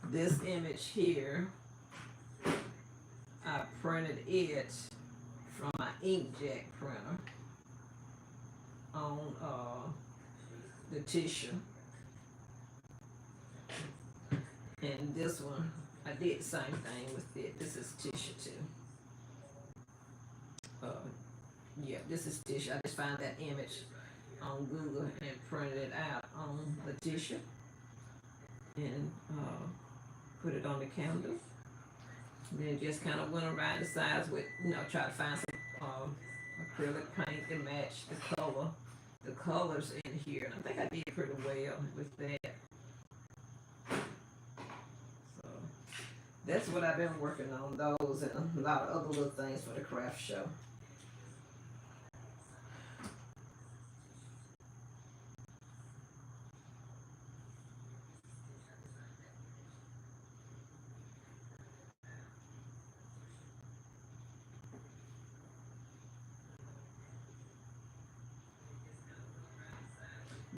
This image here, I printed it from my inkjet printer on the tissue. And this one, I did the same thing with it. This is tissue too. Yeah, this is tissue. I just found that image on Google and printed it out on the tissue and put it on the candle. Then just kind of went around the sides with, try to find some acrylic paint to match the colors in here. And I think I did pretty well with that. So that's what I've been working on, those and a lot of other little things for the craft show.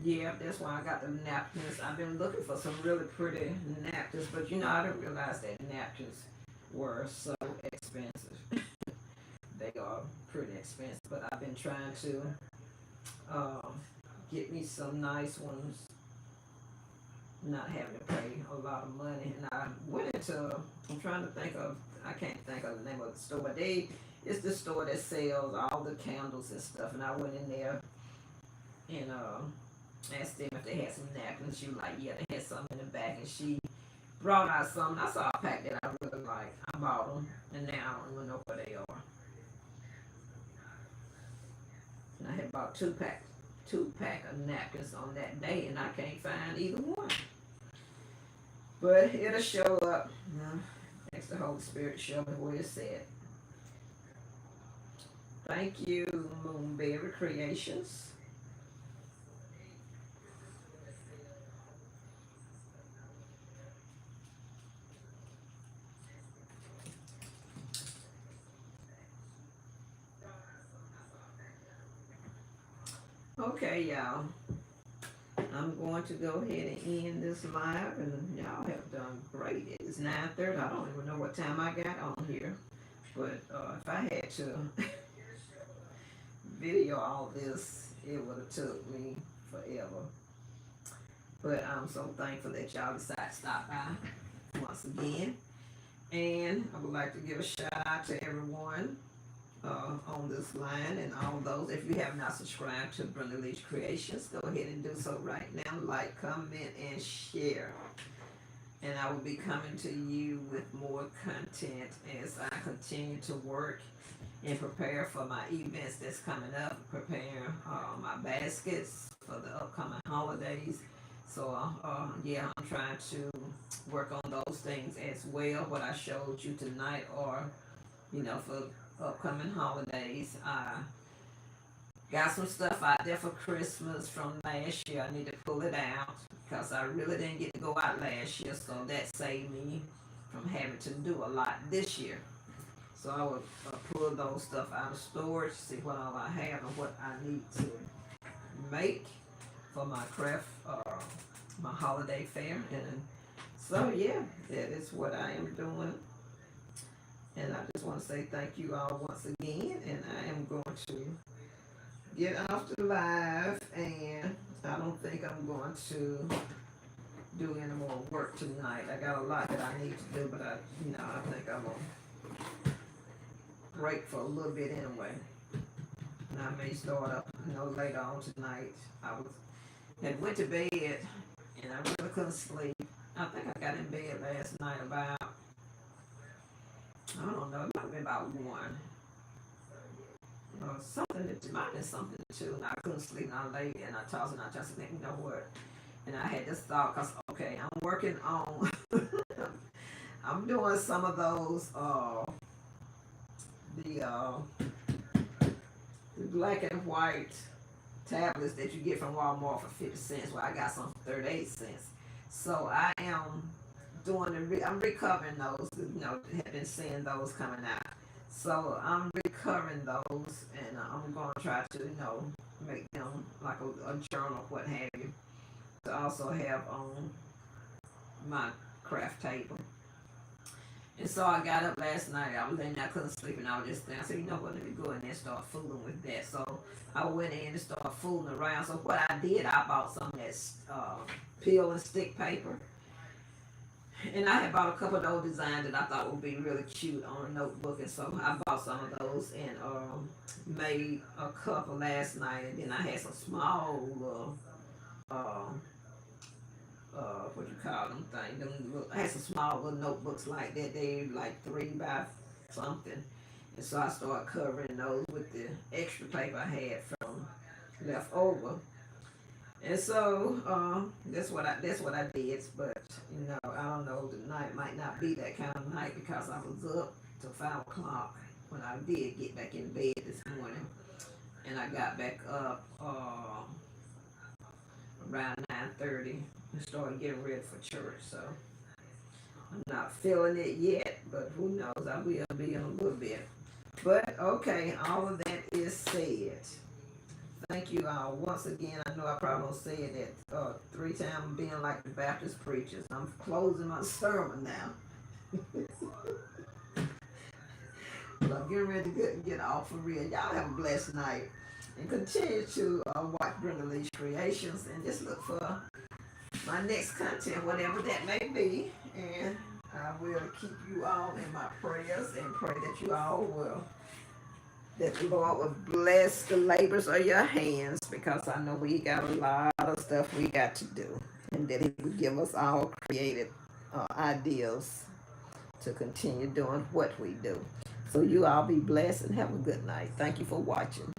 Yeah, that's why I got the napkins. I've been looking for some really pretty napkins, but you know, I didn't realize that napkins were so expensive. They are pretty expensive, but I've been trying to um, get me some nice ones, not having to pay a lot of money. And I went into, I'm trying to think of, I can't think of the name of the store, but it's the store that sells all the candles and stuff. And I went in there and asked them if they had some napkins. She was like, yeah, they had some in the back. And she brought out some. I saw a pack that I really liked. I bought them, and now I don't even know where they are. And I had bought two pack of napkins on that day, and I can't find either one. But it'll show up. Ask the Holy Spirit to show me where it's at. Thank you, Moonberry Creations. Okay, y'all. I'm going to go ahead and end this live, and y'all have done great. It is 9:30. I don't even know what time I got on here, but if I had to video all this, it would have took me forever. But I'm so thankful that y'all decided to stop by once again. And I would like to give a shout out to everyone on this line and all those. If you have not subscribed to Brenda Leach Creations, go ahead and do so right now. Like, comment, and share. And I will be coming to you with more content as I continue to work and prepare for my events that's coming up, prepare my baskets for the upcoming holidays. So yeah, I'm trying to work on those things as well. What I showed you tonight, or for upcoming holidays, I got some stuff out there for Christmas from last year. I need to pull it out because I really didn't get to go out last year, so that saved me from having to do a lot this year. So I would pull those stuff out of storage, see what all I have and what I need to make for my craft, my holiday fair. And so yeah, that is what I am doing. And I just want to say thank you all once again. And I am going to get off the live, and I don't think I'm going to do any more work tonight. I got a lot that I need to do, but I think I'm gonna break for a little bit anyway. And I may start up, later on tonight. Had went to bed, and I really couldn't sleep. I think I got in bed last night about, I don't know, it might have been about 1. Something that might have been something too. And I couldn't sleep, and I laid and I tossed and I just think, you know what? And I had this thought, because, okay, I'm working on, I'm doing some of those, the black and white tablets that you get from Walmart for 50 cents. Well, I got some for 38 cents. So I am I'm recovering those, have been seeing those coming out. So I'm recovering those, and I'm going to try to, make them like a journal, what have you, to also have on my craft table. And so I got up last night. I was in there, I couldn't sleep, and I was just thinking, I said, you know what, let me go in there and start fooling with that. So I went in and started fooling around. So what I did, I bought some of that peel and stick paper. And I had bought a couple of those designs that I thought would be really cute on a notebook. And so I bought some of those and made a couple last night. And then I had some small what you call them things. I had some small little notebooks like that. They like 3 by something. And so I started covering those with the extra paper I had from left over. And so that's what I did. But I don't know. The night might not be that kind of night because I was up till 5 o'clock when I did get back in bed this morning, and I got back up around 9:30 and started getting ready for church. So I'm not feeling it yet, but who knows? I will be in a little bit. But okay, all of that is said. thank you all once again. I know I probably don't say it at 3 times, being like the Baptist preachers. I'm closing my sermon now. But I'm getting ready to get off for real. Y'all have a blessed night. And continue to watch Brenda Lee's Creations and just look for my next content, whatever that may be. And I will keep you all in my prayers and pray that you all will, that the Lord will bless the labors of your hands, because I know we got a lot of stuff we got to do. And that He will give us all creative ideas to continue doing what we do. So you all be blessed and have a good night. Thank you for watching.